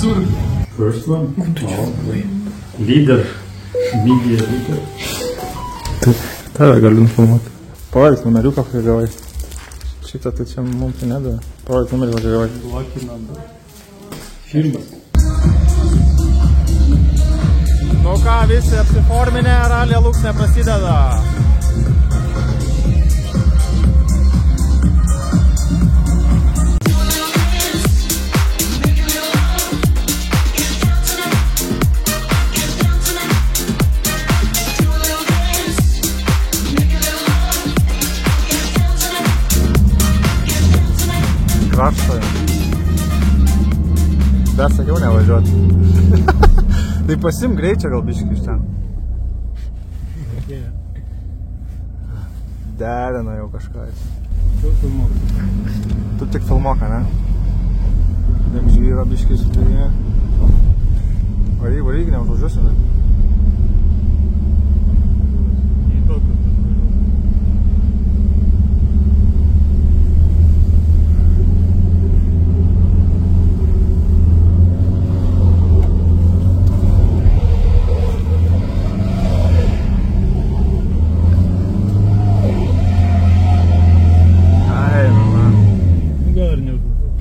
visur. First one. Leader. Media leader. Tave galiu nufilmuoti. Parodyk numeriuką, kai gavai. Šitą tai čia mums nedavė. Parodyk numeriuką, kai gavai. Lucky number. Filmas. Nu ką, visi apsiforminę, ralė Luksnė prasideda. Kraštoje. Bet sakiau nevažiuoti. Tai pasim greičio gal biškį iš ten. Derina jau kažką jis. Tu tik filmoka, ne? Dėm žvyra biškį sudėję. Varyk, neužvažiuosi, ne?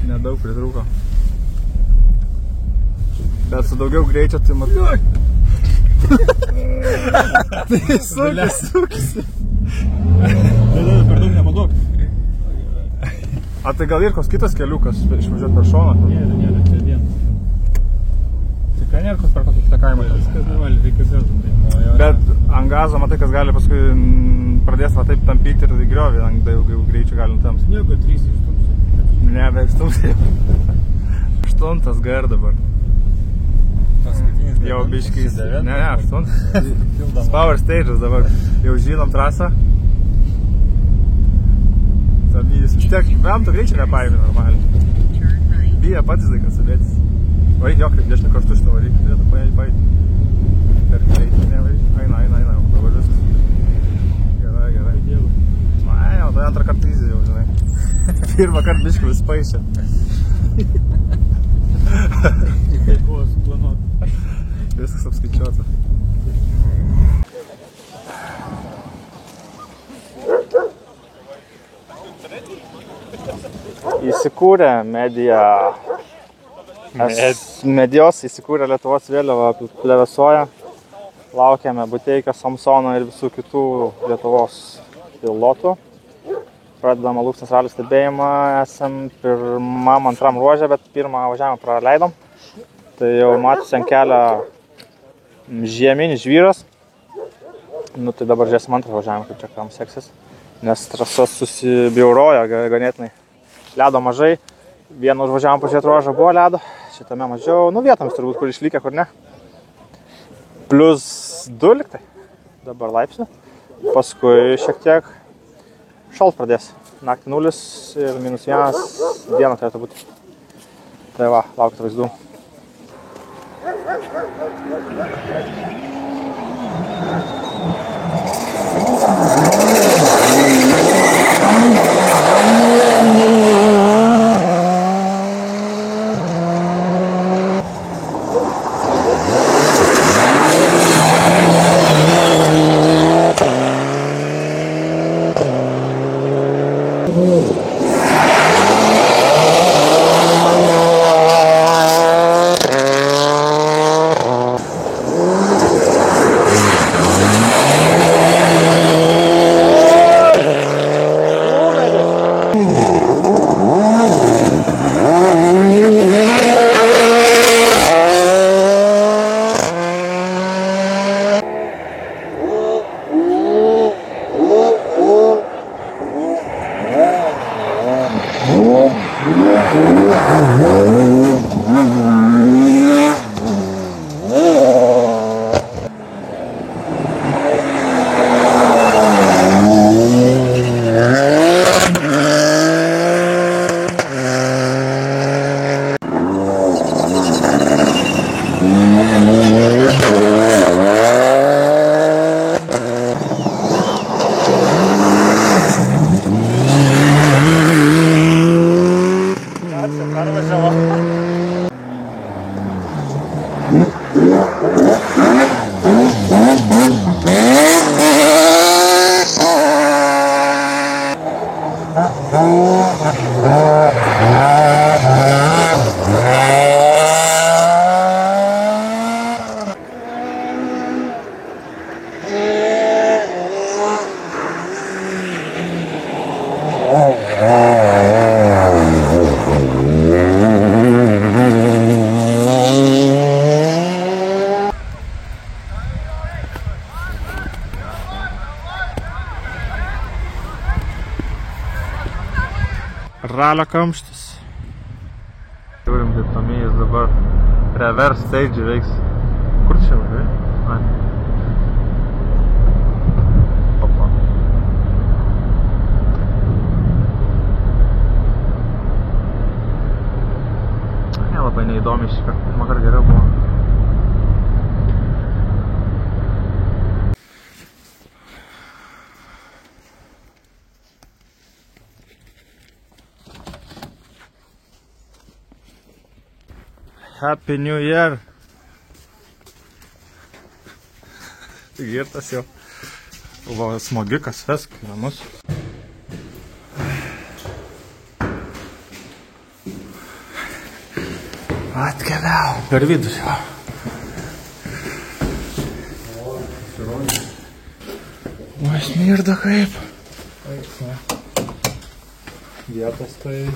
Nedaug pritrūko. Bet su daugiau greičio tai matai. Tai sukisi. Per daug nemadok. A tai gal ir koks kitas keliukas išvažiuoti per šoną? Nėra, čia vienas. Tikrai nėra koks per kokį kitą kaimą. Viskas nevalį, reikia gazų. Bet ant gazo matai, kas gali paskui pradės va taip tampyti ir griovį, daugiau greičio gali nutamsti. Nieko, 3 išstumsi. Ne, be aštuntas. Aštuntas gar dabar. Jau biškis. Ne, aštuntas. Power stages dabar. Jau žinom trasą. Tamydis. Vis tiek, vėm tu greičio nepaėmė normaliai. Bija patys laikas subėtis. Varyk jo, kaip dešinį kartu šitą varyk. Turėtų paėti. Per greitį nevaryk. Eina. Dabar viskas. Gerai. Ai, jau, tai antrą kartą įzį jau, žinai. Pirmą kartą biškį vis paišė. Tai buvo suplanuota. Viskas apskaičiuota. Įsikūrė Medijos įsikūrė Lietuvos vėliava plevėsuoja. Laukiame Buteikio, Samsono ir visų kitų Lietuvos pilotų. Pradedama Luksnės ralio stebėjimą, esam pirmam, antram ruožė, bet pirmą važiavimą praleidom. Tai jau matosi ant kelio žieminis žvyras. Nu tai dabar žiūrėsim antrą važiavimą, kaip čia kam seksis. Nes trasa susibjaurojo ganėtinai. Ledo mažai. Vieną užvažiavom pažiūrėti ruožą buvo ledo. Šitame mažiau, nu vietomis turbūt, kur išlikę, kur ne. Plius 2 liktai. Dabar laipsnių. Paskui šiek tiek šalt pradės. Naktį 0 ir -1 dieną turėtų būti. Tai va, laukit vaizdų. Pervažiavo. Ralio kamštis. Turim diplomijas dabar. Reverse stage veiks. Kur čia važiuoji? Opa. Ne, labai neįdomi šį kartą. Pirmą kartą geriau buvo. Happy New Year! Girtas jau. Va, smogikas vesk į namus. Atkeliau. Per vidus jau. O, smirda kaip. Vietos tai...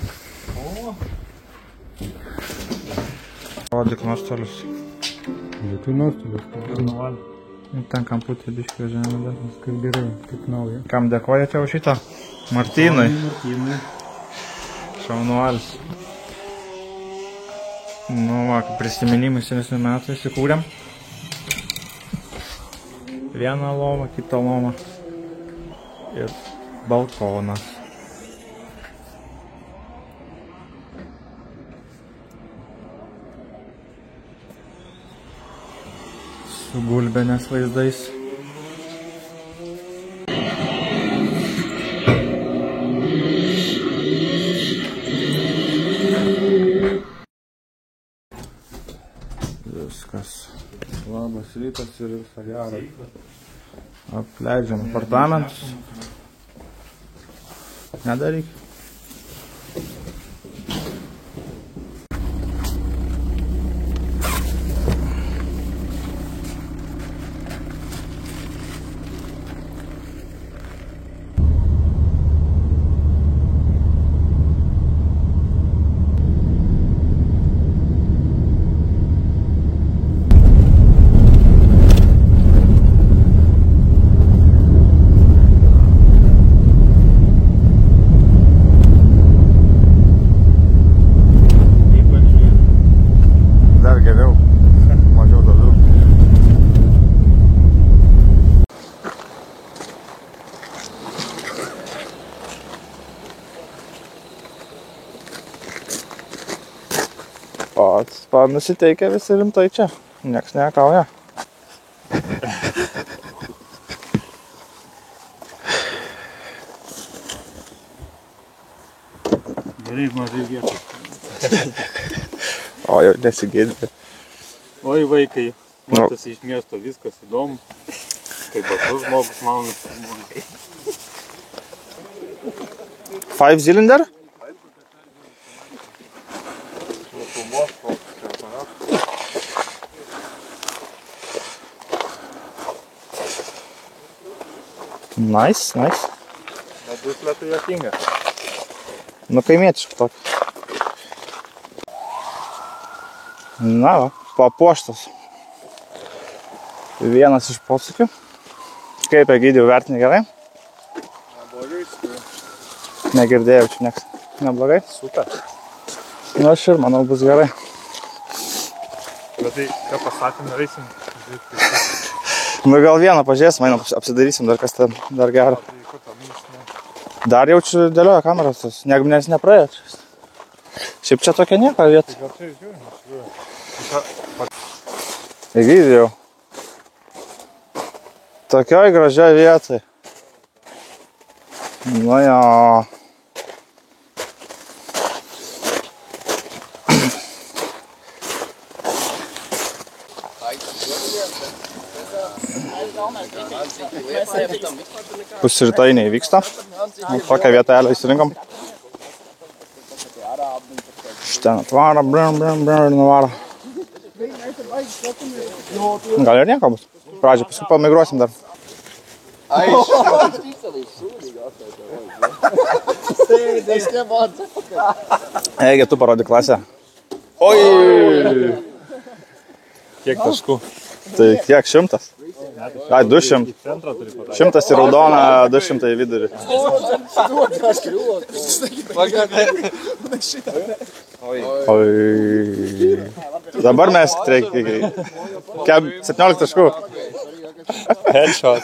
Rodyk nuostolius. Jokių nuostolius, tai nuvalė. Ten kamputė biškio žemė dar. Kaip gerai, kaip nauja. Kam dėkojate už šitą? Martynui. Martynui. Šaunuolis. Nu, va, prisiminimai senesnių metų įsikūrėm. Vieną lovą, kitą lovą. Ir balkonas. Su gulbenės vaizdais. Viskas. Labas rytas ir visą gerą. Apleidžiam apartamentus. Nedaryk. O, nusiteikia visi rimtai čia. Nieks nekauja. Gerai, mažai vietos. O, jau nesigėdė. Oi, vaikai, matosi iš miesto viskas įdomu. Kaip batus žmogus maunasi. 5 cylinder? Nice, nice. Bet duslėtų jokinga. Nu, kaimietiškų tokį. Na, va, papuoštas. Vienas iš posūkių. Kaip Egidijų vertini gerai? Neblogai iš tikrųjų. Negirdėjau čia nieks. Neblogai? Super. Nu, aš ir manau bus gerai. Bet tai, ką pasakėm, reisim. Nu, gal vieną pažiūrėsim, einam apsidarysim dar kas ten dar gero. Dar jaučiu dėlioja kameras, nes nepraėjo. Šiaip čia tokia nieko vieta. Gal čia žiūrim. Egidijau. Tokioj gražioj vietai. Nu jo. Pusrytoj neįvyksta. Tokią vietelę įsirinkom. Šten atvaro, ir nuvaro. Gal ir nieko bus. Pradžią, paskui pamigruosim dar. Eigi, tu parodi klasę. Oi! Kiek taškų? Tai kiek, 100? Ai, 200. Centrą turi padaryti. 100 į raudoną, 200 į vidurį. Oi. Dabar mes 17 taškų. Headshot.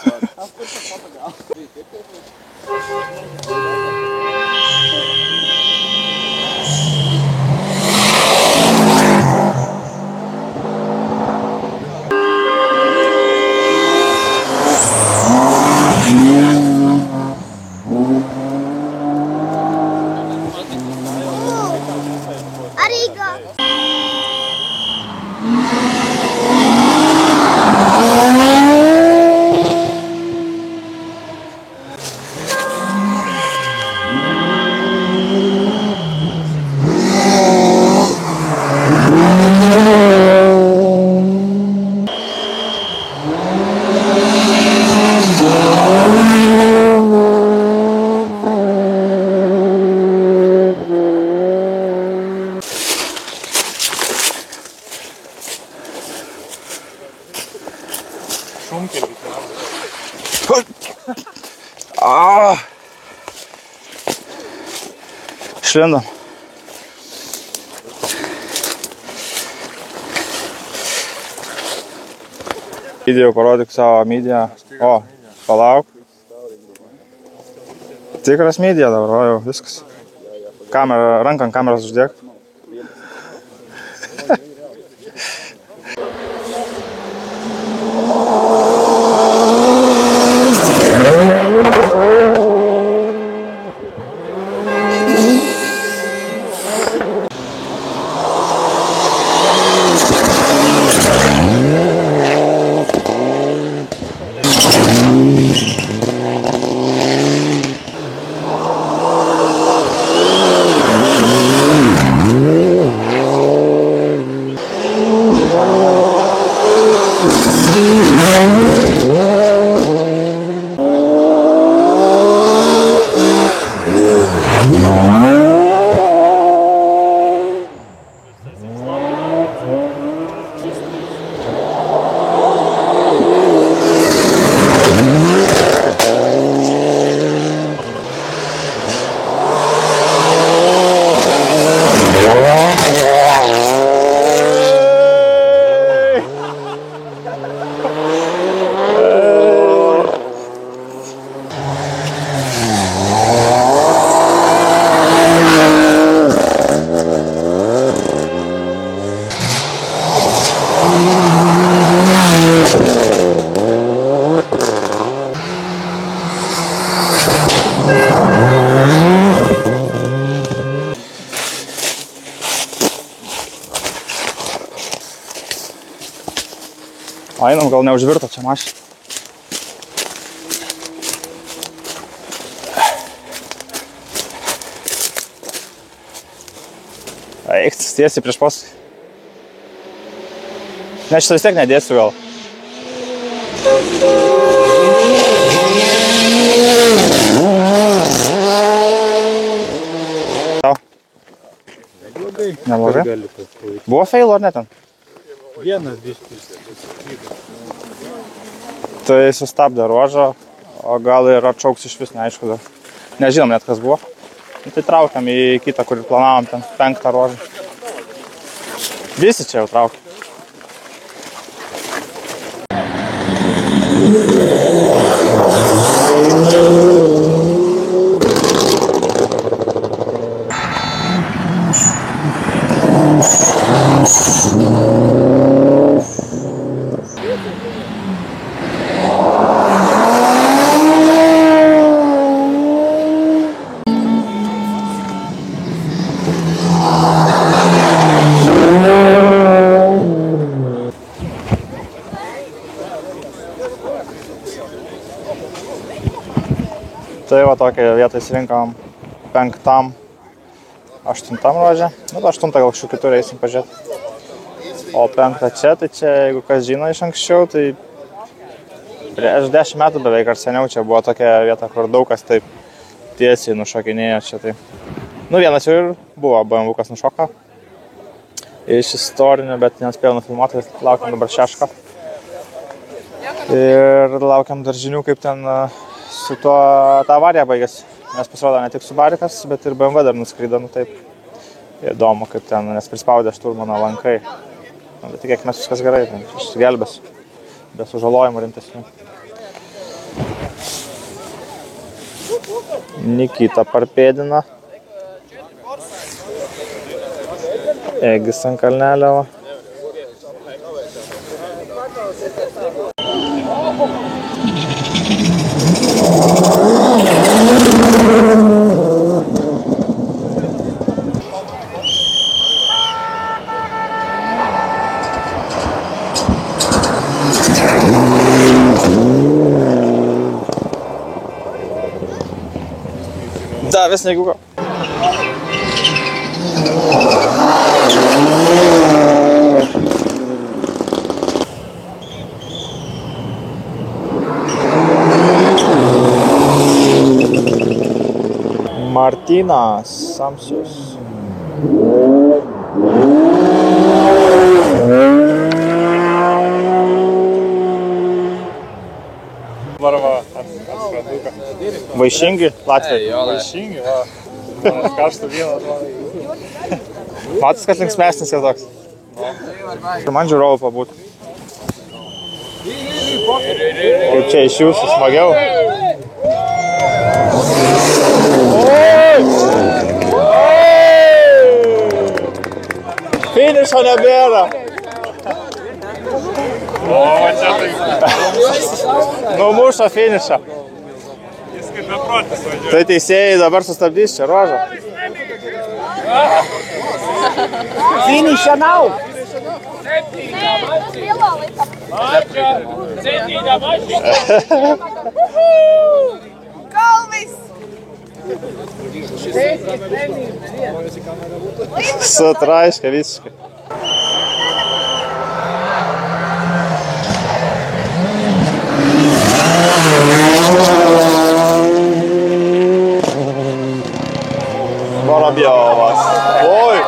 Šlindam. Video parodyk savo mediją. O, palauk. Tikras medija dabar, o jau viskas. Ranką ant kameros uždėk. Einam, gal neužvirto čia mašina. Eik, tiesiai prieš pasui. Ne, šitą vis tiek nedėsiu gal. Tau. Neblogai? Buvo failo ar ne ten? Vienas biškis. Tai sustabdė ruožą, o gal ir atšauks iš vis, neaišku dar. Nežinom net kas buvo. Tai traukiam į kitą, kur planavom ten 5 ruožą. Visi čia jau traukia. Tai va tokią vietą įsirinkom 5 8 ruože. Nu, 8 gal kažkur kitur eisim pažiūrėti. O 5 čia, tai čia, jeigu kas žino iš anksčiau, tai prieš 10 metų beveik ar seniau čia buvo tokia vieta, kur daug kas taip tiesiai nušokinėjo čia. Tai. Nu, vienas jau ir buvo, BMW kas nušoka. Iš istorinių, bet nespėjau nufilmuoti, laukiam dabar 6. Ir laukiam dar žinių, kaip ten su tuo ta avarija baigėsi. Nes pasirodo ne tik Subarikas, bet ir BMW dar nuskrydo, nu taip. Įdomu, kaip ten, nes prispaudė šturmano lankai. Nu, bet tikėkime viskas gerai, tai išsigelbės. Be sužalojimų rimtesnių. Nikita parpėdina. Egis ant kalnelio. Da, vis negugo. Martynas Samsius. Varva atskranduką. Vaišingi Latvijai. Vaišingi, va. Žmonės karštų vyną. Matas, kad linksmesnis jau toks. Ir man žiūrovų pabūtų. Kaip čia iš jūsų smagiau. Finišo nebėra. O, čia tai. Numušo finišą. Jis kaip beprotis važiuoja. Tai teisėjai dabar sustabdys čia ruožą. Finish now! Galvis! Sutraiškia visiškai. Vorobiovas. Oi!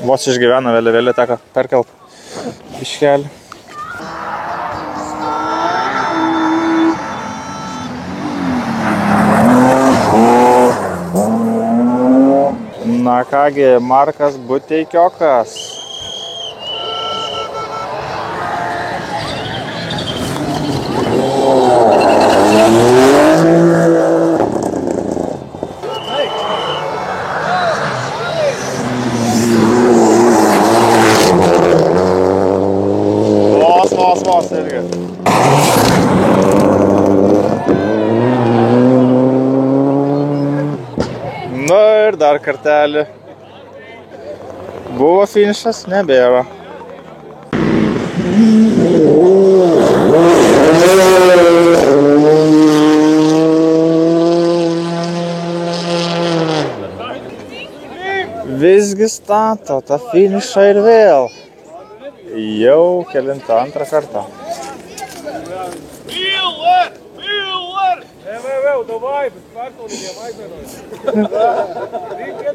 Vos išgyvena, vėliavėlį teko perkelt biškelį. Na kągi, Markas Buteikiokas. Vos irgi. Nu ir dar kartelį. Buvo finišas, nebėra. Visgi stato tą finišą ir vėl. Jau kelintą antrą kartą.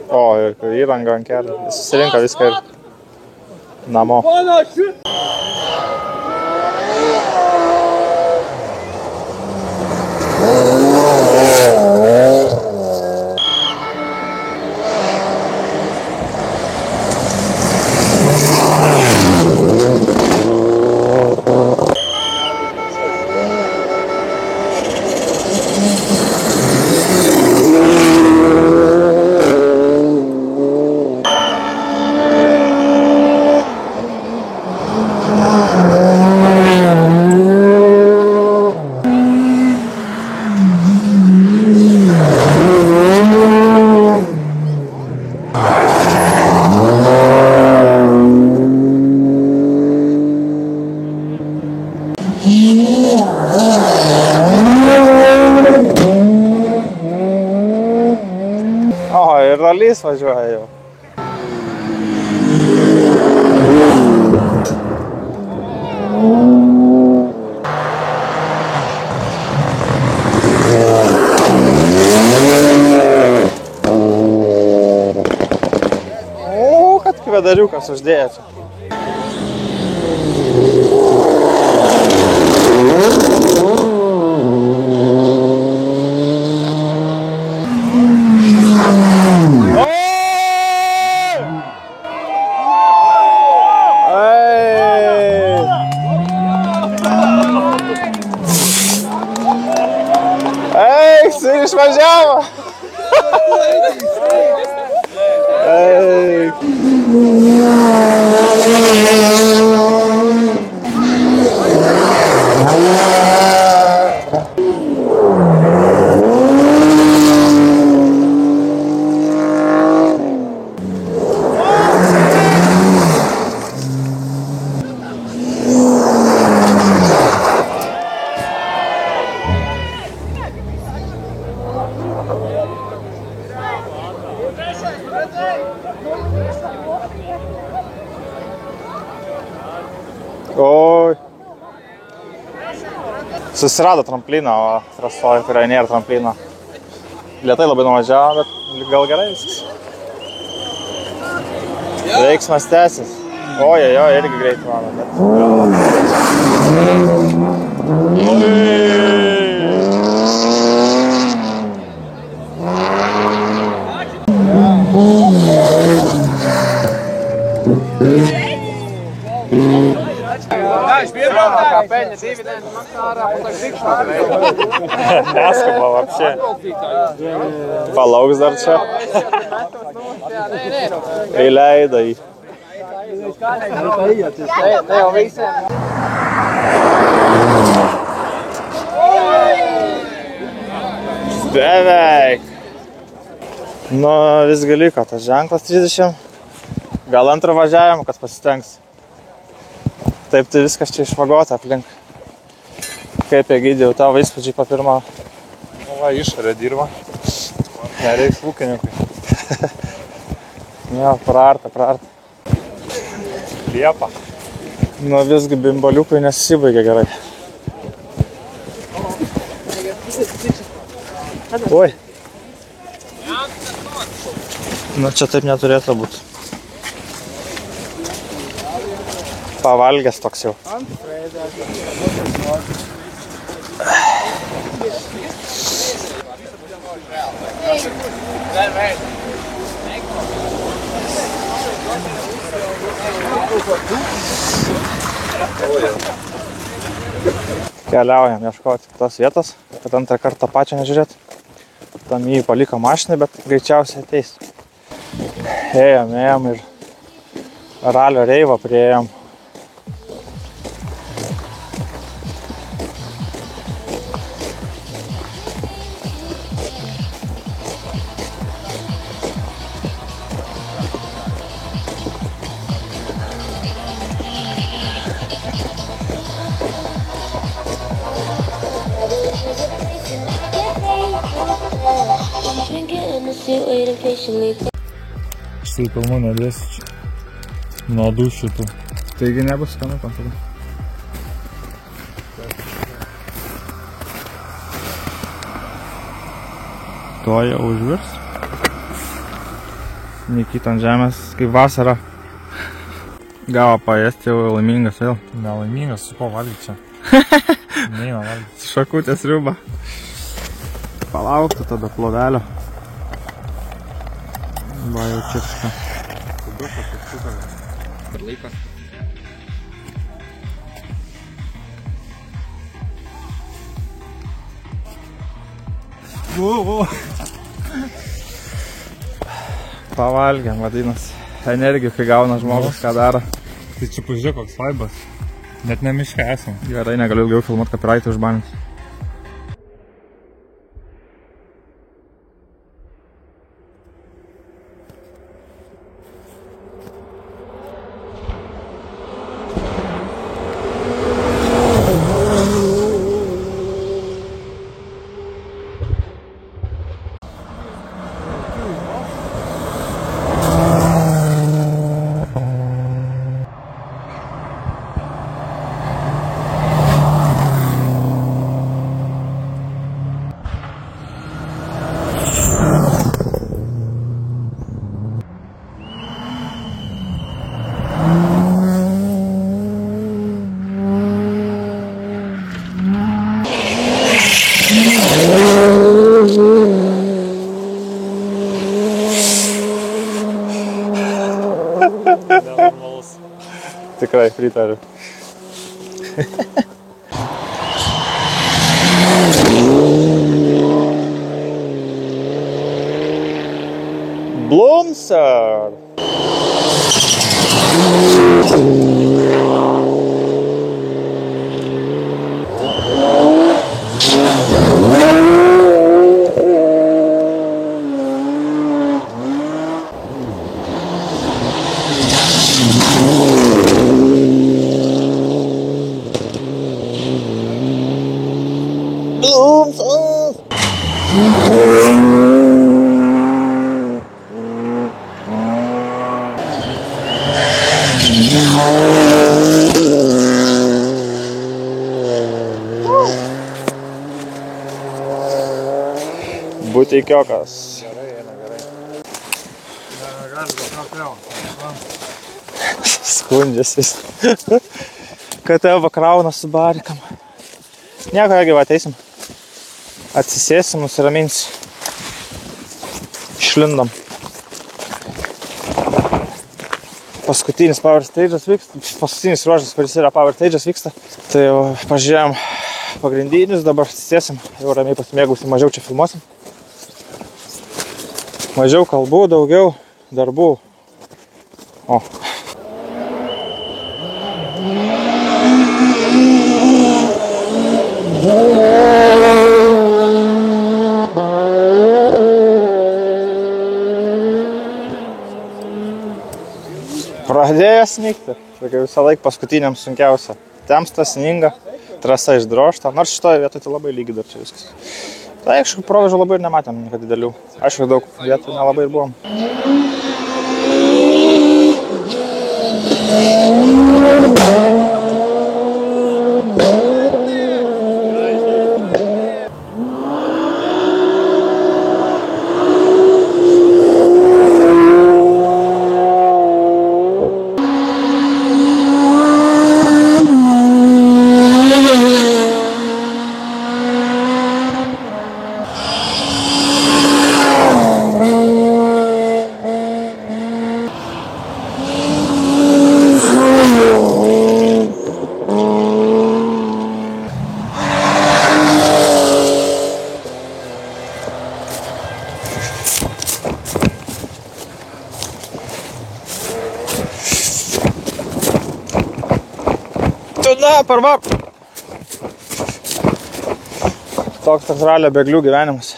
O, ir įranga ant kelio. Jis susirinko viską ir namo. O, ir ralys važiuoja jau. O, kad kvedariukas uždėjo čia. Išvažiavo. Oi. Susirado trampliną, o trasoje, kurioje nėra tramplino. Lietai labai nuvažiavo, bet gal gerai viskas. Veiksmas tęsis. Ojai, irgi greit mano, bet... Neskaba vapšė. Palauks dar čia. Įleida jį. Beveik. Nu, visgi liko tas ženklas 30. Gal antrą važiavimą, kad pasistengs. Taip, tai viskas čia išvagota aplink. Kaip Egidijau, tavo įspūdžiai po pirmo? Va, išorė dirba. Nereiks ūkininkui. Jo, praarta. Liepa. Nu, visgi bimbaliukui nesibaigia gerai. Oi. Nu, čia taip neturėtų būti. Pavalgęs toks jau. Keliaujam ieškoti kitos vietos, kad antrą kartą pačią nežiūrėt. Tam jį paliko mašinai, bet greičiausiai ateis. Ėjom ir ralio reivą priėjom. Štai kalmų nedėsiu čia. Nuo du šitų. Taigi nebus skanu tada. To jau užvirs. Nikita ant žemės, kaip vasara. Gavo paėsti, jau laimingas vėl. Nelaimingas, su ko valgyti čia? Neina valgyti. Šakutės sriuba. Palauktų tada plovelio. Va jau čirška. Tada pasakyta. Per laiką. Pavalgiam, vadinasi. Energijų, kai gauna žmogus, ką daro. Tai čia pažiūrėk, koks vaibas. Net ne miške esam. Gerai, negaliu ilgiau filmuot, copyright'ą užbanins. Tikrai pritariu. Blumser! Buteikiokas. Skundžiasi. Kad tave vakrauna su barikam. Nieko, jeigu ateisim. Atsisėsim, nusiraminsi. Išlindam. Paskutinis Power Stage'as vyksta. Paskutinis ruožas, kuris yra Power Stage'as vyksta. Tai jau pažiūrėjom pagrindinius, dabar atsisėsim. Jau ramiai pasimėgusim, mažiau čia filmuosim. Mažiau kalbų, daugiau darbų. O. Pradėjo snigti. Tokia visą laiką paskutiniam sunkiausia. Temsta, sninga, trasa išdrožta. Nors šitoje vietoje tai labai lygi dar čia viskas. Tai aišku, provežų labai ir nematėm niekada didelių. Aišku, daug vietų nelabai ir buvom. Na, parvar! Toks tas ralio bėglių gyvenimas.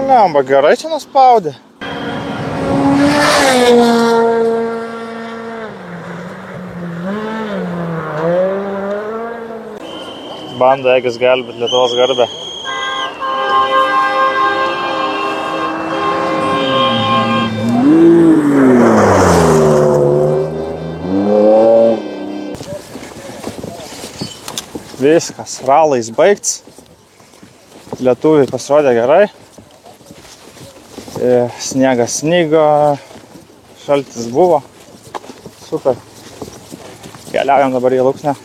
Lemba, gerai čia nuspaudė. Banda Egis gelbėt Lietuvos garbę. Viskas, ralais baigts. Lietuviai pasirodė gerai. Sniegas snygo, šaltis buvo. Super. Keliaujam dabar į Luksnę.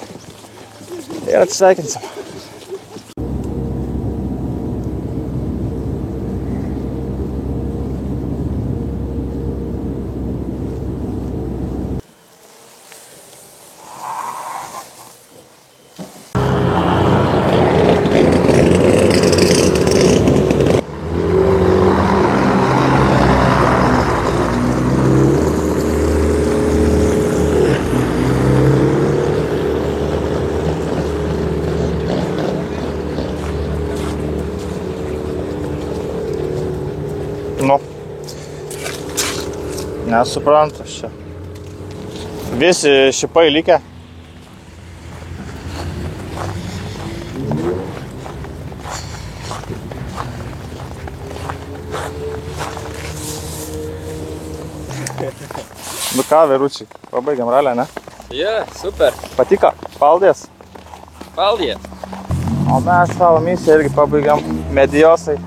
Ir atsisveikinsim. Nu, nesuprantu čia. Visi šipai likę. Nu ką, vyručiai, pabaigiam ralę, ne? Ja, super. Patiko? Paldies. Paldies. O mes savo misiją irgi pabaigiam Mediosai.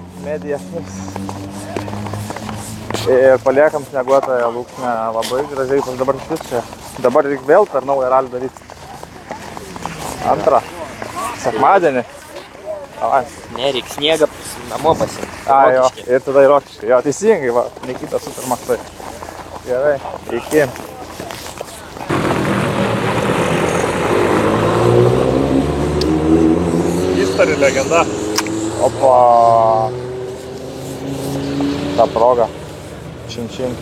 Ir paliekam snieguotąją Luksnę labai gražiai, dabar šis čia. Dabar reikia vėl per naują ralį daryti. Antrą. Sekmadienį. Davai. Nereik sniegą namo pasimti. A, jo, ir tada į Rokiškį. Jo, teisingai, va, Nikita super mąstai. Gerai, iki. History legenda. Opa. Ta proga. Čin čin.